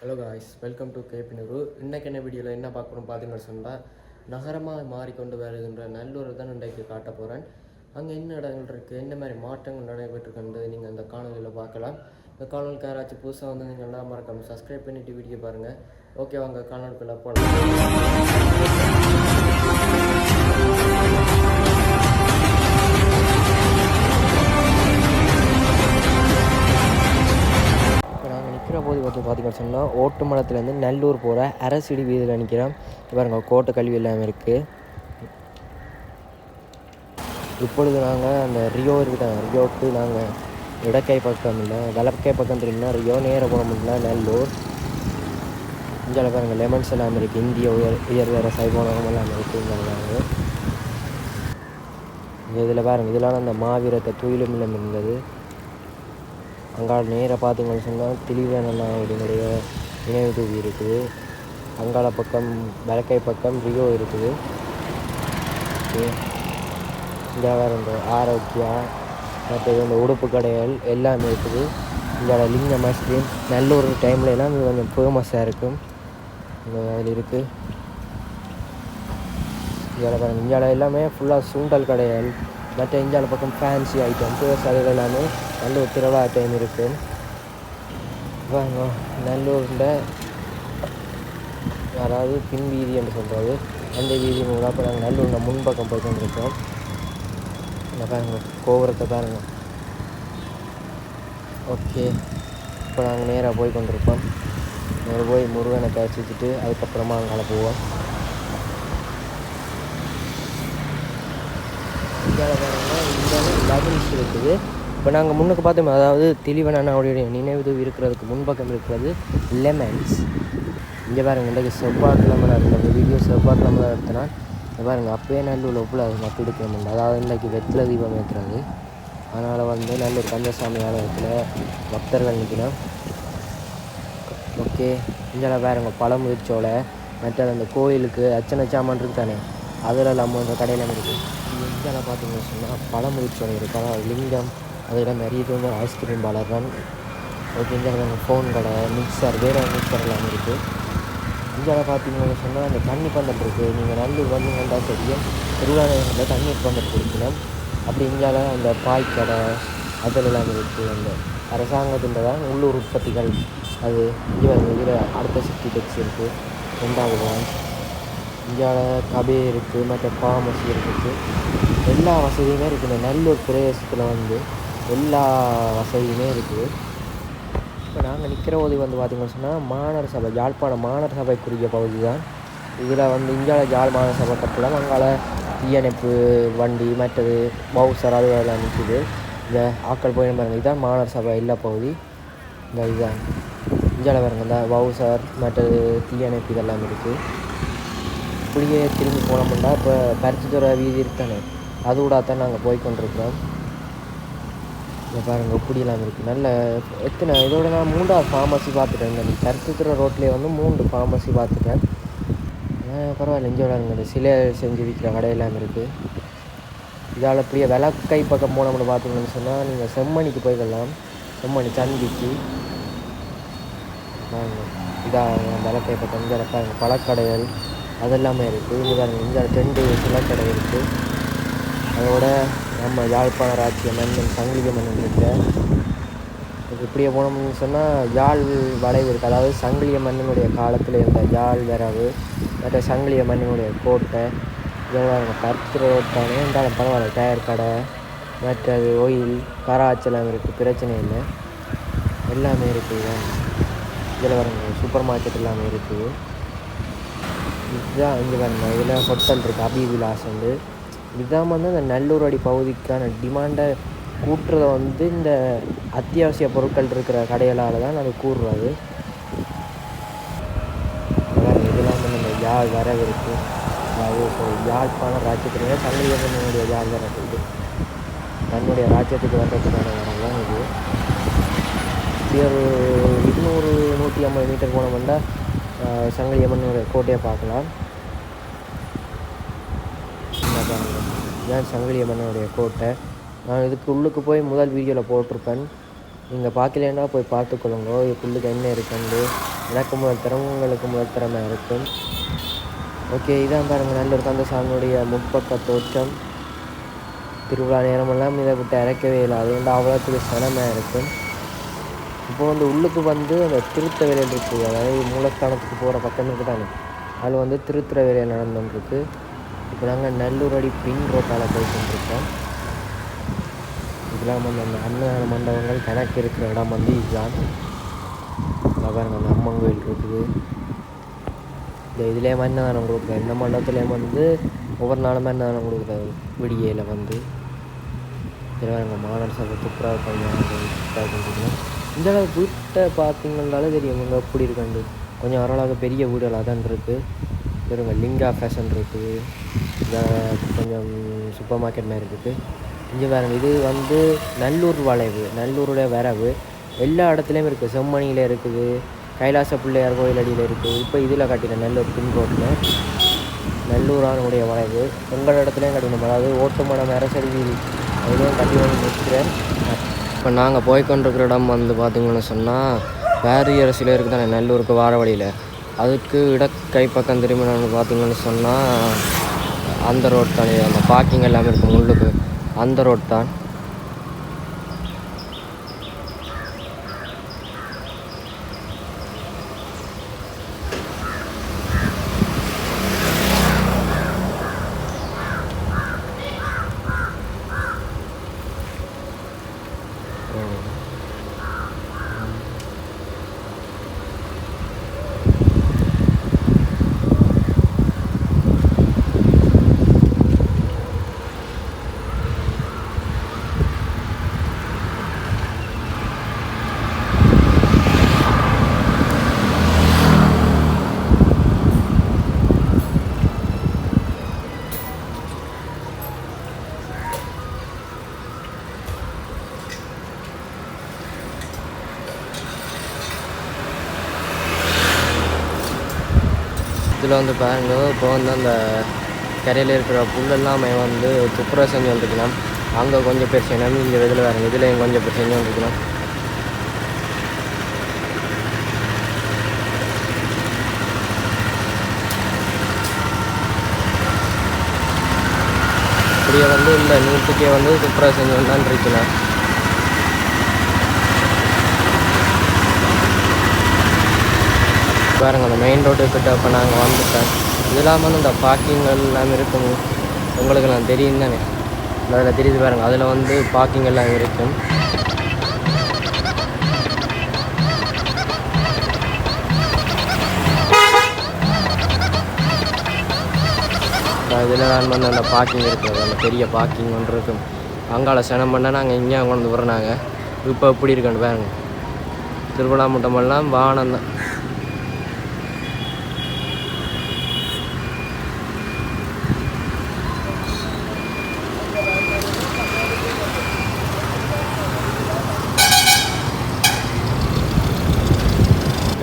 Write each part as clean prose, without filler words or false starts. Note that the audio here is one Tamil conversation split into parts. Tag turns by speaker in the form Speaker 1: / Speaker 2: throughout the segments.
Speaker 1: ஹலோ காய்ஸ், வெல்கம் டு கேபினூரு. இன்றைக்கு என்ன வீடியோவில் என்ன பார்க்கணும் பார்த்தீங்கன்னு சொன்னால், நகரமாக மாறிக்கொண்டு வருகின்ற நல்லூரை தான் இன்றைக்கு காட்ட போகிறேன். அங்கே என்ன இடங்கள் இருக்குது, என்ன மாதிரி மாற்றங்கள் நடைபெற்றிருக்கின்றது நீங்கள் அந்த காணொலியில் பார்க்கலாம். இந்த காணொலிக்கு யாராச்சும் புதுசாக வந்து நீங்கள் எல்லாம் மறக்காமல் சப்ஸ்கிரைப் பண்ணிவிட்டு வீடியோ பாருங்கள். ஓகே, வாங்க காணொலிக்குள்ளே போகலாம். போது பார்த்தீங்கன்னு சொன்னால் ஓட்டுமலத்துலேருந்து நல்லூர் போகிற அரசிடி வீதியில் நிற்கிறோம். பாருங்க, கோட்டை கல்வி எல்லாமே இருக்குது. இப்பொழுது நாங்கள் அந்த ரியோ இருக்குதாங்க, ரியோவுக்கு நாங்கள் இடக்கை பக்கம் இல்லை வலக்கை பக்கம் தெரியும்னா ரியோ, நேராக போக முடியல நல்லூர். இங்கே பாருங்கள் லெமன்ஸ் எல்லாமே இருக்குது, இந்திய உயர்தர சைபோனம் எல்லாமே இருக்குது. இங்கே இதில் பாருங்கள், இதெல்லாம் அந்த மாவீரத்தை துயிலும் இல்லம் இருந்தது. அங்கால நேராக பார்த்தீங்கன்னு சொன்னால் திலீவனண்ணாவுடைய நினைவு தூவி இருக்குது. அங்கால பக்கம் வலக்கை பக்கம் ரியோ இருக்குது. இங்கே வேறு இந்த ஆரோக்கியா மற்றது இந்த உடுப்பு கடைகள் எல்லாமே இருக்குது. இங்கே லிங்கம் ஐஸ்கிரீம் நல்லூர் டைமில் எல்லாம் இது கொஞ்சம் ஃபேமஸாக இருக்கும். அதில் இருக்குது. இங்கே பாருங்கள், இந்தியாவில் எல்லாமே ஃபுல்லாக சுண்டல் கடைகள், மற்ற இந்தியாவில் பக்கம் ஃபேன்சி ஐட்டம் அதுகள் எல்லாமே நல்லூர் திருவிழா டைம் இருக்குது. வாங்க, நல்லூரில் யாராவது பின் வீதி என்று சொல்கிறது அந்த வீதி மூலம் இப்போ நாங்கள் நல்லூரில் முன்பக்கம் போய் கொண்டிருக்கோம். இந்த பாருங்க கோபுரத்தை பாருங்கள். ஓகே, இப்போ நாங்கள் நேராக போய் கொண்டிருப்போம். நேராக போய் முருகனை பேசிச்சுட்டு அதுக்கப்புறமா அங்கே போவோம். இந்தியாவில் பாருங்கன்னா இந்தியாவில் லெவன்ஸ் இருக்குது. இப்போ நாங்கள் முன்னுக்கு பார்த்தோம், அதாவது திலீவனண்ணாவுடைய நினைவு இருக்கிறதுக்கு முன்பக்கம் இருக்கிறது லெமன்ஸ். இங்கே பாருங்கள், இன்றைக்கு செவ்வாய்க்கிழமை நடந்த வீடியோ செவ்வாய்க்கிழமை எடுத்தனா பாருங்கள், அப்போயே நல்லூரில் ஒப்புல அது மக்கள் எடுக்க முடியல. அதாவது இன்றைக்கு வெற்றில தீபம் ஏற்றுறது, அதனால் வந்து நல்லூர் கந்தசாமி ஆலயத்தில் பக்தர்கள் நிற்கணும். ஓகே, இங்கே பாருங்க பழமுதிர்ச்சோலை, மற்றது அந்த கோயிலுக்கு அர்ச்சனை சாமான் இருக்குது தானே, அதில் நம்ம இந்த கடையில் இருக்குது. இங்கே பார்த்தீங்கன்னு சொன்னால் பழமுதிர்ச்சோலை இருக்குது, அதாவது லிங்கம், அதில் நிறைய இது வந்து ஐஸ்கிரீம் வளர்றன். ஓகே, இங்கே ஃபோன் கடை, மிக்சர், வேறு மிக்சர் எல்லாமே இருக்குது. இந்தியாவில் பார்த்தீங்கன்னு சொன்னால் அந்த தண்ணி பந்தல் இருக்குது. நீங்கள் நல்லூர் வந்தீங்கன்னா தெரியும், திருவாரூரில் தண்ணீர் பந்தல் கொடுக்கணும். அப்படி இந்தியாவில் அந்த பாய்க்கடை அதில் எல்லாமே இருக்குது. அந்த அரசாங்கத்தின் தான் உள்ளூர் உற்பத்திகள் அது. இதில் அடுத்த சிட்டி டெக்ஸ் இருக்குது, 2வது தான். இந்தியாவில் கபே இருக்குது, மற்ற ஃபார்மசி இருக்குது, எல்லா வசதியுமே இருக்குது. இந்த நல்லூர் பிரதேசத்தில் வந்து எல்லா வசதியுமே இருக்குது. இப்போ நாங்கள் நிற்கிற போது வந்து பார்த்திங்கன்னு சொன்னால் மாநகர சபை, யாழ்ப்பாணம் மாநகர சபைக்குரிய பகுதி தான். இதில் வந்து இந்தியாவில் யாழ் மாநகர சபை கட்டலாம். அங்கால தீயணைப்பு வண்டி மற்றது பவுசர் அதுவெல்லாம் நிற்குது. இந்த ஆக்கள் போய் பாருங்கள், இதுதான் மாநகர சபை எல்லா பகுதி. இந்த இதுதான் இந்தியாவில் பாருங்கள், இந்த பவுசர் மற்றது தீயணைப்பு இதெல்லாம் இருக்குது. இப்படியே திரும்பி போனோம்னா இப்போ பருத்தித்துறை வீதி இருக்கானே, அது கூட தான் நாங்கள் போய் கொண்டிருக்கிறோம். இங்கே பாருங்கள் இப்படியெல்லாம் இருக்குது. நல்ல எத்தனை இதோட நான் 3வது ஃபார்மசி பார்த்துட்டேன். இந்த பருத்தித்துறை ரோட்லேயே வந்து 3 ஃபார்மசி பார்த்துட்டேன். பரவாயில்ல, இங்கே விளாடுங்க சிலை செஞ்சு விற்கிற கடையெல்லாம் இருக்குது. இதால் இப்படியே விளக்கை பக்கம் போனோம்னு பார்த்தீங்கன்னு சொன்னால் நீங்கள் செம்மணிக்கு போய்க்கலாம். செம்மணி சந்திக்கு பாருங்கள், இதாக விளக்கை பக்கம். இங்கே பாருங்கள் பழக்கடைகள் அதெல்லாமே இருக்குது. இங்கே பாருங்கள், இங்கே 2 சிலக்கடை இருக்குது. அதோட நம்ம யாழ்ப்பாண ராஜ்ய மன்னன் சங்கிலிய மன்னன் இருக்க. இப்படியே போனோம்னு சொன்னால் யாழ் வளைவு இருக்குது. அதாவது சங்கிலிய மன்னனுடைய காலத்தில் இருந்த யாழ் வரவு, மற்ற சங்கிலிய மன்னனுடைய கோட்டை இதெல்லாம் பருத்தித்துறை ரோட்டானே இருந்தாலும் பரவாயில்ல. டயர் கடை மற்றது ஒயில் கராச்செல்லாம் இருக்குது, பிரச்சனை இல்லை, எல்லாமே இருக்குது. இதில் வரங்க சூப்பர் மார்க்கெட் எல்லாமே இருக்குது. இதுதான் இங்கே வரங்க, இதில் ஹோட்டல் இருக்குது, அபிவிலாஸ் வந்து. இதுதான் வந்து அந்த நல்லூர் அடி பகுதிக்கான டிமாண்டை கூட்டுறதை வந்து இந்த அத்தியாவசிய பொருட்கள் இருக்கிற கடைகளால் தான் அது கூறுறது. இதெல்லாம் வந்து இந்த யாழ் வரவு இருக்குது. அதாவது இப்போ யாழ்ப்பாண ராஜ்யத்துலேயே சங்கிலியம்மனுடைய யாழ் வரவு இது தன்னுடைய ராஜ்யத்துக்கு வர்றதுக்கான வரவு தான் இது. இப்படி ஒரு 200-150 மீட்டர் போனோம்னா சங்கிலியம்மனுடைய கோட்டையை பார்க்கலாம். இதுதான் சங்கிலியம்மனுடைய கோட்டை. நான் இதுக்கு உள்ளுக்கு போய் முதல் வீடியோவில் போட்டிருப்பேன். நீங்கள் பார்க்கலேன்னா போய் பார்த்துக்கொள்ளுங்க இதுக்குள்ளுக்கு என்ன இருக்குன்னு. எனக்கு முதல் திறமை உங்களுக்கு முதல் திறமை இருக்கும். ஓகே, இதான் பாருங்கள் நல்லூர் கந்தசாமியுடைய முற்பக்க தோற்றம். திருவிழா நேரமெல்லாம் இதை விட்டு இறக்கவே இல்லை, அது வந்து அவ்வளோத்துக்கு சனமாக இருக்கும். இப்போ வந்து உள்ளுக்கு வந்து அந்த திருத்த வேலையில் இருக்குது, அதாவது மூலஸ்தானத்துக்கு போகிற பக்கம் இருக்குது தானே, அதில் வந்து திருத்துற வேலையை நடந்துருக்கு. இப்போ நாங்கள் நல்லூர் அடி பின் ரோட்டால் போய்கொண்டிருக்கோம். இதெல்லாம் வந்து அந்த அன்னதான மண்டபங்கள் கணக்கு இருக்கிற இடம் வந்து இதுதான். பாருங்க அந்த அம்மன் கோயில் இருக்குது. இந்த இதுலேயே அன்னதானம் கொடுக்குறேன். இந்த மண்டபத்துலேயும் வந்து ஒவ்வொரு நாளும் அன்னதானம் கொடுக்குறாரு விடியையில் வந்து. இதில் எங்கள் மாணவர் சபை துப்புரவு கொஞ்சம் இந்த அளவு வீட்டை பார்த்தீங்கன்னாலே தெரியும் இங்கே எப்படி இருக்காண்டு. கொஞ்சம் ஓரளவுக்கு பெரிய வீடுகளாக தான் இருக்குது. வெறுங்க லிங்கா ஃபேஷன் இருக்குது, இந்த கொஞ்சம் சூப்பர் மார்க்கெட் மாதிரி இருக்குது. இங்கே பாருங்க, இது வந்து நல்லூர் வளைவு, நல்லூருடைய வரவு எல்லா இடத்துலையும் இருக்குது. செம்மணியில் இருக்குது, கைலாச பிள்ளையார் கோயில் அடியில் இருக்குது. இப்போ இதில் கட்டின நல்லூர் பின் ரோட்டில் நல்லூரானுடைய வளைவு எங்கள் இடத்துலையும் கட்டினோம். அதாவது ஓட்டுமடம் அரசடி வீதி அதுலேயும் கட்டி வந்து நிற்கிறேன். இப்போ நாங்கள் போய்கொண்டிருக்கிற இடம் வந்து பார்த்திங்கன்னு சொன்னால் பேரியரசில் இருக்குது தானே நல்லூருக்கு வார வழியில், அதுக்கு இடக்கை பக்கம் திரும்பி நான் பார்த்திங்கன்னு சொன்னால் அந்த ரோட் தானே, அந்த பார்க்கிங் எல்லாமே இருக்கும் முள்ளுக்கு, அந்த ரோட் தான். இதில் வந்து பாருங்க, இப்போ வந்து அந்த கரையில் இருக்கிற புல்லெல்லாமே வந்து துப்புரவு செஞ்சு வந்துருக்கலாம். அங்கே கொஞ்சம் பேர் செய்யணும், இங்கே இதில் பாருங்க, இதுலேயும் கொஞ்சம் பேர் செஞ்சு வந்துருக்கலாம். இப்படியே வந்து இந்த நூற்றுக்கே வந்து துப்புரவு செஞ்சு வந்தான் இருக்கலாம். பாருங்கள் அந்த மெயின் ரோட்டுக்கிட்ட இப்போ நாங்கள் வந்துட்டோம். இது இல்லாமல் வந்து இந்த பார்க்கிங்கள் எல்லாம் இருக்கும், உங்களுக்கு நான் தெரியும் தானே, அதில் தெரியுது பாருங்கள், அதில் வந்து பார்க்கிங் எல்லாம் இருக்கும். இதில் நான் வந்து அந்த பார்க்கிங் இருக்குது, அந்த பெரிய பார்க்கிங் ஒன்று இருக்கும். அங்கால சனம் பண்ணால் நாங்கள் இங்கே கொண்டு வர்றாங்க. இப்போ எப்படி இருக்குன்னு பாருங்கள், திருவிழா முட்டமெல்லாம் வானம் தான்.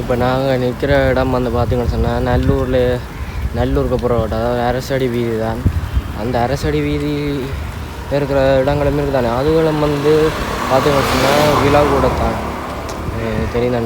Speaker 1: இப்போ நாங்கள் நிற்கிற இடம் வந்து பார்த்திங்கன்னு சொன்னால் நல்லூருக்கு போகிற ரோடு, அதாவது அரசடி வீதி தான். அந்த அரசடி வீதி இருக்கிற இடங்களும் இருக்குது தானே, அதுகளும் வந்து பார்த்திங்கன்னு சொன்னால் விழா கூட தான் தெரியுதா.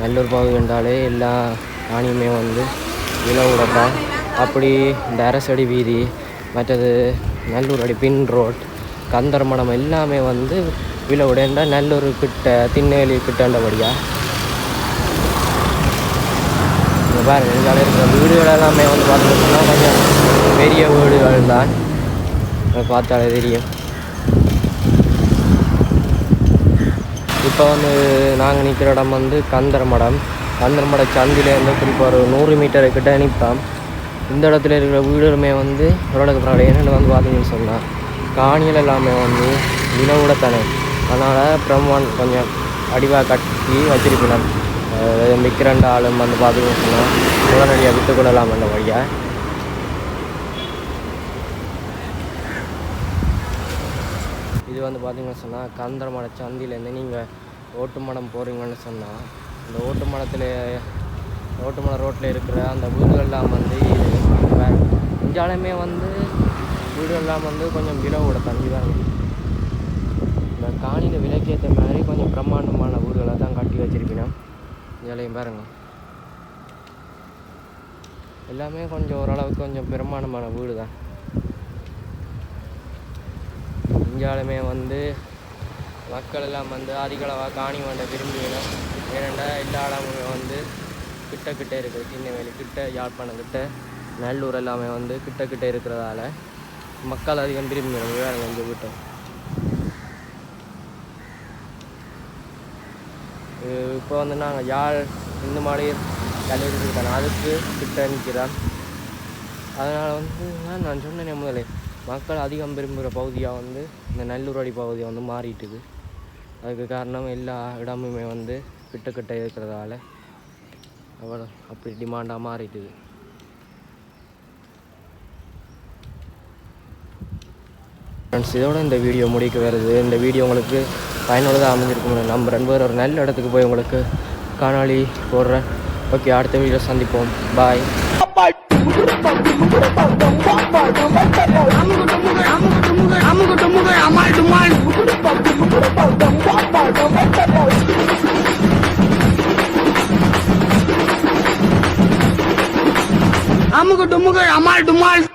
Speaker 1: நல்லூர் பகுதி என்றாலே எல்லா ராணியுமே வந்து விழா கூட தான். அப்படி இந்த அரசடி வீதி, மற்றது நல்லூர் அடி பின் ரோட், கந்தர்மடம் எல்லாமே வந்து விழா உடையண்டா நல்லூர் கிட்ட திண்ணேலி கிட்டண்டபடியாக பாருங்கள். இங்கே இருக்கிற வீடுகள் எல்லாமே வந்து பார்த்திங்கன்னா கொஞ்சம் பெரிய வீடுகள் தான், பார்த்தாலே தெரியும். இப்போ வந்து நாங்கள் நிற்கிற இடம் வந்து கந்தர்மடம் சந்திலேருந்து குறிப்பாக ஒரு 100 மீட்டருக்கிட்ட நிற்போம். இந்த இடத்துல இருக்கிற வீடுமே வந்து ஓரளவுக்கு பரவாயில்ல. என்னென்னு வந்து பார்த்திங்கன்னு சொன்னால் காணிகள் எல்லாமே வந்து வினவுட தானே, அதனால் பிரம்மான் கொஞ்சம் அடிவாக கட்டி வச்சிருப்பினான். விற்கிறண்ட ஆளும் வந்து பார்த்திங்கன்னு சொன்னால் உடனடியாக விட்டுக்கொள்ளலாம் அந்த வழியாக. இது வந்து பார்த்திங்கன்னு சொன்னால் கந்தர்மட சந்திலேருந்து நீங்கள் ஓட்டுமடம் போகிறீங்கன்னு சொன்னால் இந்த ஓட்டுமடம் ரோட்டில் இருக்கிற அந்த வீடுகள்லாம் வந்து இஞ்சாலுமே வந்து வீடுகள்லாம் வந்து கொஞ்சம் விலவோட தண்ணி தான். இந்த காணியில் விலைக்கேற்ற மாதிரி கொஞ்சம் பிரம்மாண்டமான வீடுகளை தான் கட்டி வச்சிருப்பினோம். இதிலையும் பாருங்க, எல்லாமே கொஞ்சம் ஓரளவுக்கு கொஞ்சம் பிரம்மாண்டமான வீடு தான். இந்தியாலுமே வந்து மக்கள் எல்லாம் வந்து அதிகளவாக காணி வேண்ட விரும்பினோம். ஏனெண்டா எல்லா இடமுமே வந்து கிட்ட இருக்குது. சின்னவேலி கிட்ட, யாழ்ப்பாணம் கிட்ட, நல்லூர் எல்லாமே வந்து கிட்ட இருக்கிறதால மக்கள் அதிகம் விரும்பினோம். வேறு கொஞ்சம் வீட்டை இப்போ வந்து நாங்கள் யாழ் இந்த மாதிரி கல்லூரி இருக்காங்க, அதுக்கு கிட்ட நிற்கிறோம். அதனால் வந்து நான் சொன்னேனே முதலே, மக்கள் அதிகம் விரும்புகிற பகுதியாக வந்து இந்த நல்லூரடி பகுதியை வந்து மாறிட்டுது. அதுக்கு காரணம் எல்லா இடமுமே வந்து கிட்ட இருக்கிறதால அவ்வளோ அப்படி டிமாண்டாக மாறிட்டுது. ஃப்ரெண்ட்ஸ், இதோட இந்த வீடியோ முடிக்க வருது. இந்த வீடியோ உங்களுக்கு பயனுள்ளதாக அமைஞ்சிருக்கும் நம்புறேன். வேறு ஒரு நல்ல இடத்துக்கு போய் உங்களுக்கு காணொளி போடுறேன். ஓகே, அடுத்த வீடியோ சந்திப்போம். பாய்.
Speaker 2: அமுகு டுமுகு அமால் டுமால்.